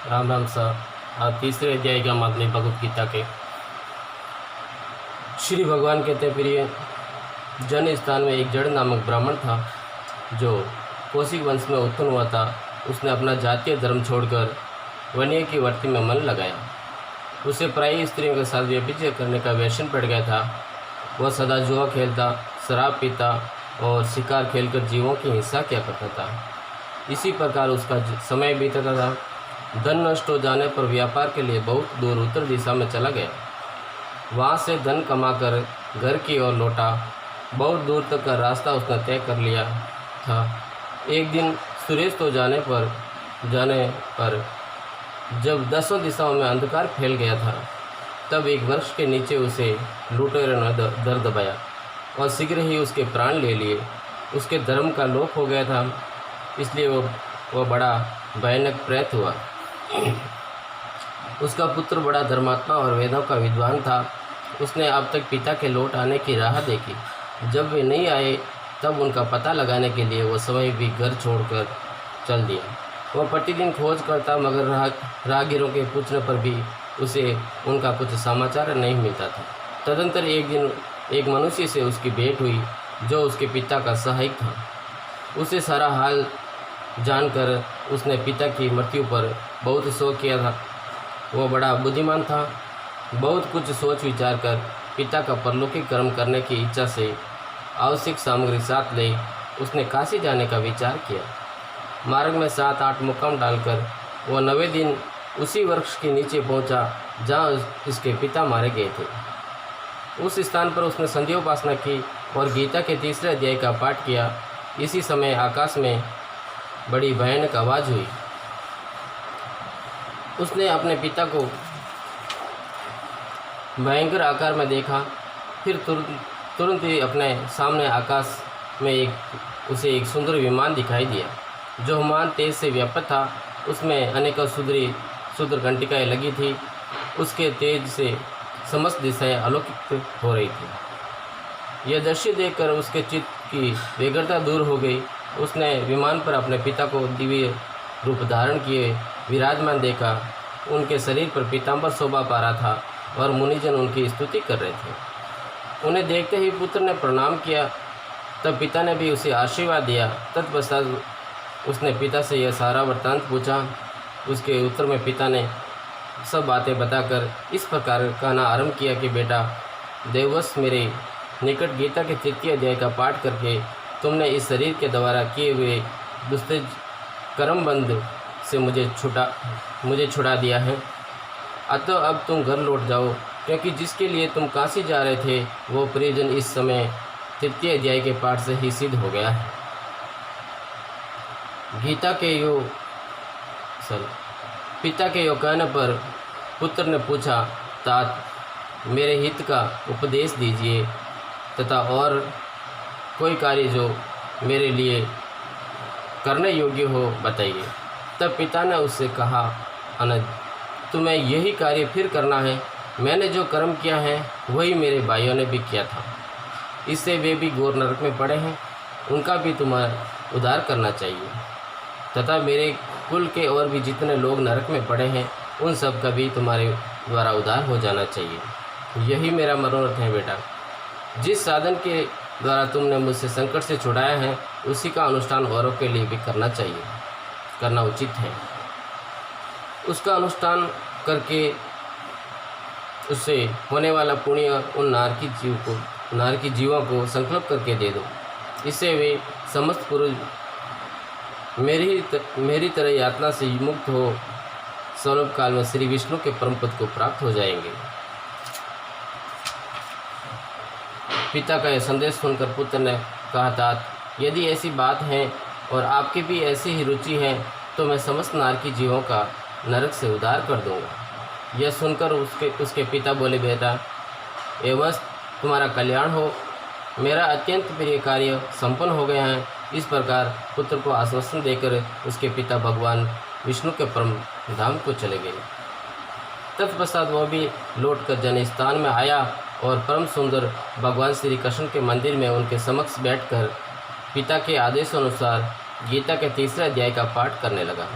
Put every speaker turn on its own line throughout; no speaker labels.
Ram Ram sir. तीसरे अध्याय का माध्यमिक भगवत गीता के श्री भगवान कहते हैं, प्रिय जन स्थान में एक जड़ नामक ब्राह्मण था जो कौशिक वंश में उत्पन्न हुआ था। उसने अपना जातीय धर्म छोड़कर वन्य की वर्ती में मन लगाया। उसे प्रायः स्त्रियों के साथ व्यभिचार करने का व्यसन पड़ गया था। वह सदा जुआ खेलता, शराब पीता और शिकार खेलकर जीवों की हिंसा किया करता था। इसी प्रकार उसका समय बीतता था। धन नष्ट हो जाने पर व्यापार के लिए बहुत दूर उत्तर दिशा में चला गया। वहाँ से धन कमाकर घर की ओर लौटा। बहुत दूर तक का रास्ता उसने तय कर लिया था। एक दिन सूर्यास्त हो जाने पर जब दसों दिशाओं में अंधकार फैल गया था, तब एक वृक्ष के नीचे उसे लुटेरों ने दर दबाया और शीघ्र ही उसके प्राण ले लिए। उसके धर्म का लोप हो गया था, इसलिए वह बड़ा भयानक प्रेत हुआ। उसका पुत्र बड़ा धर्मात्मा और वेदों का विद्वान था। उसने अब तक पिता के लौट आने की राह देखी। जब वे नहीं आए, तब उनका पता लगाने के लिए वो समय भी घर छोड़कर चल दिया। वह प्रतिदिन खोज करता, मगर राहगीरों के पूछने पर भी उसे उनका कुछ समाचार नहीं मिलता था। तदंतर एक दिन एक मनुष्य से उसकी भेंट हुई जो उसके पिता का सहायक था। उसे सारा हाल जानकर उसने पिता की मृत्यु पर बहुत शोक किया था। वह बड़ा बुद्धिमान था। बहुत कुछ सोच विचार कर पिता का परलौकिक कर्म करने की इच्छा से आवश्यक सामग्री साथ ले उसने काशी जाने का विचार किया। मार्ग में 7-8 मुकाम डालकर वह 9वें दिन उसी वृक्ष के नीचे पहुंचा जहां इसके पिता मारे गए थे। उस स्थान पर उसने संध्या उपासना की और गीता के तीसरे अध्याय का पाठ किया। इसी समय आकाश में बड़ी भयानक आवाज़ हुई। उसने अपने पिता को भयंकर आकार में देखा। फिर तुरंत ही अपने सामने आकाश में उसे एक सुंदर विमान दिखाई दिया जो हुमान तेज से व्याप्त था। उसमें अनेकों सुंदर घंटिकाएँ लगी थी। उसके तेज से समस्त दिशाएं अलौकिक हो रही थी। यह दृश्य देखकर उसके चित्त की व्यग्रता दूर हो गई। उसने विमान पर अपने पिता को दिव्य रूप धारण किए विराजमान देखा। उनके शरीर पर पीताम्बर शोभा पा रहा था और मुनिजन उनकी स्तुति कर रहे थे। उन्हें देखते ही पुत्र ने प्रणाम किया। तब पिता ने भी उसे आशीर्वाद दिया। तत्पश्चात उसने पिता से यह सारा वृत्तांत पूछा। उसके उत्तर में पिता ने सब बातें बताकर इस प्रकार कहना आरंभ किया कि बेटा, देववश मेरे निकट गीता के तृतीय अध्याय का पाठ करके तुमने इस शरीर के द्वारा किए हुए दुस्तेज कर्मबंध से मुझे छुड़ा दिया है। अतः अब तुम घर लौट जाओ, क्योंकि जिसके लिए तुम काशी जा रहे थे वो प्रियजन इस समय तृतीय अध्याय के पाठ से ही सिद्ध हो गया है। पिता के यो कहने पर पुत्र ने पूछा, तात, मेरे हित का उपदेश दीजिए तथा और कोई कार्य जो मेरे लिए करने योग्य हो बताइए। तब पिता ने उससे कहा, अनज, तुम्हें यही कार्य फिर करना है। मैंने जो कर्म किया है वही मेरे भाइयों ने भी किया था। इससे वे भी घोर नरक में पड़े हैं। उनका भी तुम्हें उद्धार करना चाहिए तथा मेरे कुल के और भी जितने लोग नरक में पड़े हैं उन सब का भी तुम्हारे द्वारा उद्धार हो जाना चाहिए। यही मेरा मनोरथ है बेटा। जिस साधन के द्वारा तुमने मुझसे संकट से छुड़ाया है उसी का अनुष्ठान औरों के लिए भी करना उचित है। उसका अनुष्ठान करके उससे होने वाला पुण्य उन नारकी जीवों को संकल्प करके दे दो। इससे वे समस्त पुरुष मेरी तरह यातना से मुक्त हो स्वल्प काल में श्री विष्णु के परम पद को प्राप्त हो जाएंगे। पिता का यह संदेश सुनकर पुत्र ने कहा, तात, यदि ऐसी बात है और आपकी भी ऐसी ही रुचि है तो मैं समस्त नारकी जीवों का नरक से उद्धार कर दूंगा। यह सुनकर उसके पिता बोले, बेटा, एवं तुम्हारा कल्याण हो। मेरा अत्यंत प्रिय कार्य संपन्न हो गया है। इस प्रकार पुत्र को आश्वासन देकर उसके पिता भगवान विष्णु के परम धाम को चले गए। तत्पश्चात वह भी लौटकर जनस्थान में आया और परम सुंदर भगवान श्री कृष्ण के मंदिर में उनके समक्ष बैठकर पिता के आदेशानुसार गीता के तीसरे अध्याय का पाठ करने लगा।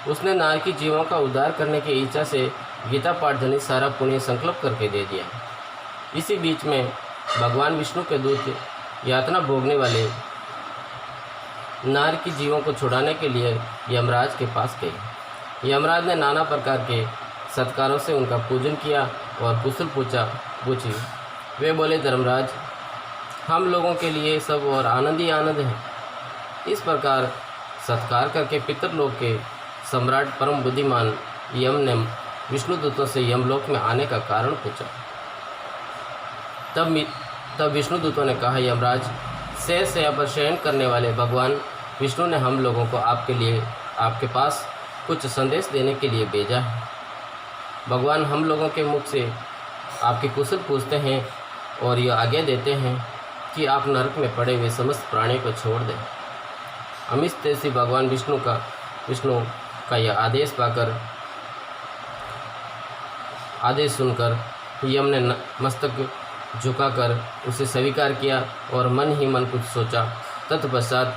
उसने नार की जीवों का उद्धार करने की इच्छा से गीता पाठ जनित सारा पुण्य संकल्प करके दे दिया। इसी बीच में भगवान विष्णु के दूत यातना भोगने वाले नार की जीवों को छुड़ाने के लिए यमराज के पास गए। यमराज ने नाना प्रकार के सत्कारों से उनका पूजन किया और कुशल पूछी। वे बोले, धर्मराज, हम लोगों के लिए सब और आनंद ही आनंद है। इस प्रकार सत्कार करके पितरलोक के सम्राट परम बुद्धिमान यम ने विष्णुदूतों से यमलोक में आने का कारण पूछा। तब विष्णुदूतों ने कहा, यमराज, शैया पर शयन करने वाले भगवान विष्णु ने हम लोगों को आपके पास कुछ संदेश देने के लिए भेजा है। भगवान हम लोगों के मुख से आपके कुशल पूछते हैं और यह आज्ञा देते हैं कि आप नरक में पड़े हुए समस्त प्राणियों को छोड़ दें। अमित तेजी भगवान विष्णु का यह आदेश सुनकर यम ने मस्तक झुकाकर उसे स्वीकार किया और मन ही मन कुछ सोचा। तत्पश्चात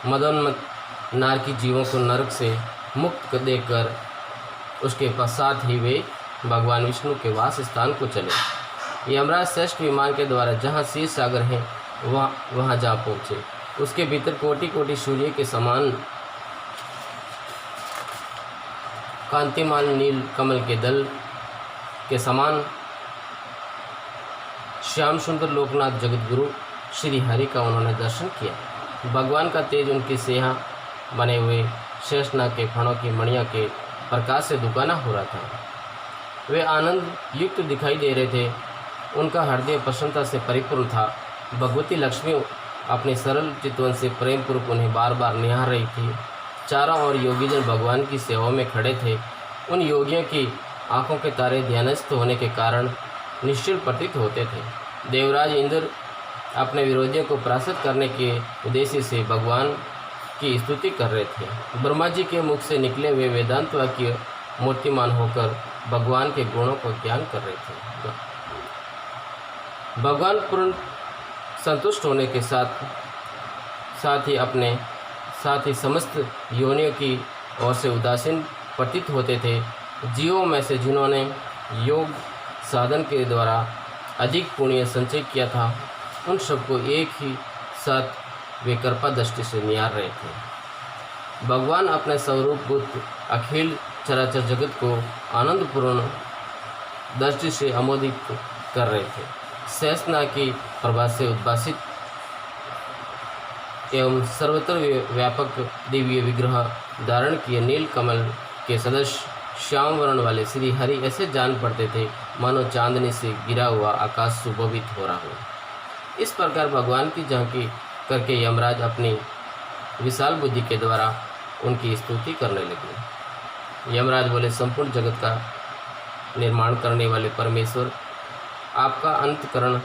मदोन्मत्त नार की जीवों को नरक से मुक्त देकर उसके पश्चात ही वे भगवान विष्णु के वास स्थान को चले। यमराज श्रेष्ठ विमान के द्वारा जहाँ शीर सागर है वहाँ जा पहुँचे। उसके भीतर कोटि कोटि सूर्य के समान कांतिमान नील कमल के दल के समान श्याम सुंदर लोकनाथ जगतगुरु श्री हरि का उन्होंने दर्शन किया। भगवान का तेज उनकी सेहा बने हुए शेषनाग के फणों की मणियों के प्रकाश से दुकाना हो रहा था। वे आनंद युक्त दिखाई दे रहे थे। उनका हृदय प्रसन्नता से परिपूर्ण था। भगवती लक्ष्मी अपने सरल चितवन से प्रेम पूर्वक उन्हें बार बार निहार रही थी। चारों ओर योगीजन भगवान की सेवा में खड़े थे। उन योगियों की आंखों के तारे ध्यानस्थ होने के कारण निश्चल प्रतीत होते थे। देवराज इंद्र अपने विरोधियों को परास्त करने के उद्देश्य से भगवान की स्तुति कर रहे थे। ब्रह्मा जी के मुख से निकले हुए वेदांत वाक्य मूर्तिमान होकर भगवान के गुणों को ज्ञान कर रहे थे। भगवान पूर्ण संतुष्ट होने के साथ ही समस्त योनियों की ओर से उदासीन प्रतीत होते थे। जीवों में से जिन्होंने योग साधन के द्वारा अधिक पुण्य संचय किया था, उन सबको एक ही साथ वे कृपा दृष्टि से निहार रहे थे। भगवान अपने स्वरूपभूत अखिल चराचर जगत को आनंदपूर्ण दृष्टि से अमोदित कर रहे थे। शेषनाग की प्रभा से उद्भासित एवं सर्वत्र व्यापक दिव्य विग्रह धारण किए नील कमल के सदृश श्याम वर्ण वाले श्री हरि ऐसे जान पड़ते थे मानो चांदनी से गिरा हुआ आकाश सुशोभित हो रहा हो। इस प्रकार भगवान की झांकी करके यमराज अपनी विशाल बुद्धि के द्वारा उनकी स्तुति करने लगे। यमराज बोले, संपूर्ण जगत का निर्माण करने वाले परमेश्वर, आपका अंतकरण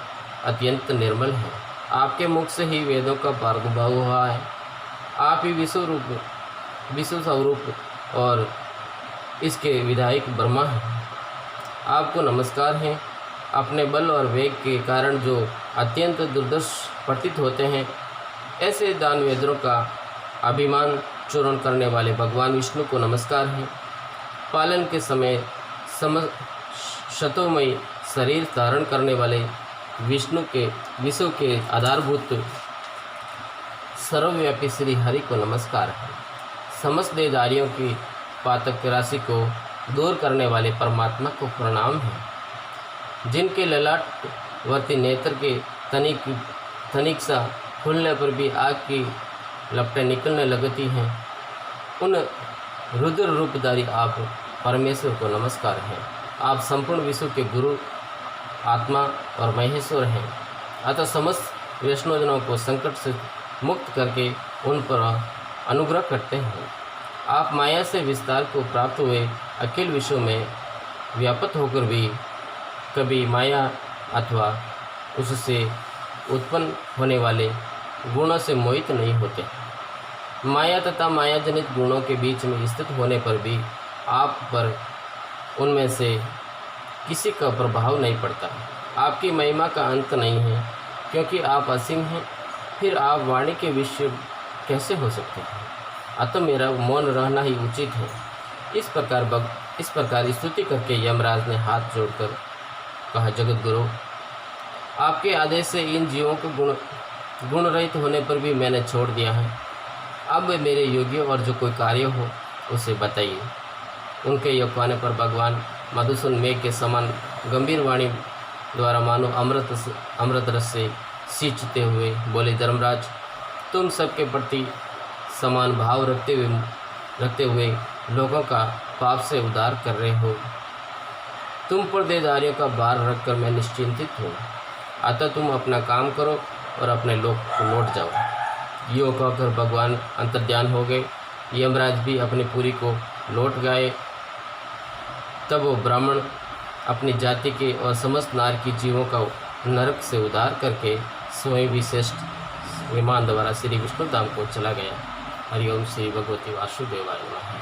अत्यंत निर्मल है। आपके मुख से ही वेदों का प्रादुर्भाव हुआ है। आप ही विश्व स्वरूप और इसके विधायक ब्रह्मा हैं। आपको नमस्कार है। अपने बल और वेग के कारण जो अत्यंत दुर्दर्श प्रतीत होते हैं, ऐसे दानवेंद्रों का अभिमान चूर्ण करने वाले भगवान विष्णु को नमस्कार है। पालन के समय शतोमयी शरीर धारण करने वाले विश्व के आधारभूत सर्वव्यापी श्री हरि को नमस्कार है। समस्त देहधारियों की पातक राशि को दूर करने वाले परमात्मा को प्रणाम है। जिनके ललाटवर्ती नेत्र के तनिक सा खुलने पर भी आग की लपटें निकलने लगती हैं, उन रुद्र रूपधारी आप परमेश्वर को नमस्कार है। आप संपूर्ण विश्व के गुरु, आत्मा और महेश्वर हैं। अतः समस्त वैष्णवजनों को संकट से मुक्त करके उन पर अनुग्रह करते हैं। आप माया से विस्तार को प्राप्त हुए अखिल विश्व में व्याप्त होकर भी कभी माया अथवा उससे उत्पन्न होने वाले गुणों से मोहित नहीं होते। माया तथा माया जनित गुणों के बीच में स्थित होने पर भी आप पर उनमें से किसी का प्रभाव नहीं पड़ता। आपकी महिमा का अंत नहीं है, क्योंकि आप असीम हैं। फिर आप वाणी के विषय कैसे हो सकते हैं? अतः मेरा मौन रहना ही उचित है। इस प्रकार स्तुति करके यमराज ने हाथ जोड़कर कहा, जगत गुरु, आपके आदेश से इन जीवों को गुण रहित होने पर भी मैंने छोड़ दिया है। अब मेरे योग्य और जो कोई कार्य हो उसे बताइए। उनके ये कहने पर भगवान मधुसून मेघ के समान गंभीर वाणी द्वारा मानो अमृत रस से सींचते हुए बोले, धर्मराज, तुम सबके प्रति समान भाव रखते हुए लोगों का पाप से उद्धार कर रहे हो। तुम पर देदारियों का भार रखकर मैं निश्चिंतित हूँ। अतः तुम अपना काम करो और अपने लोक को लौट जाओ। यो कहकर भगवान अंतर्ध्यान हो गए। यमराज भी अपनी पुरी को लौट गए। तब वो ब्राह्मण अपनी जाति के और समस्त नार की जीवों का नरक से उद्धार करके स्वयं विशिष्ट विमान द्वारा श्री विष्णु धाम को चला गया। हरिओम श्री भगवती वासुदेवाय नमः।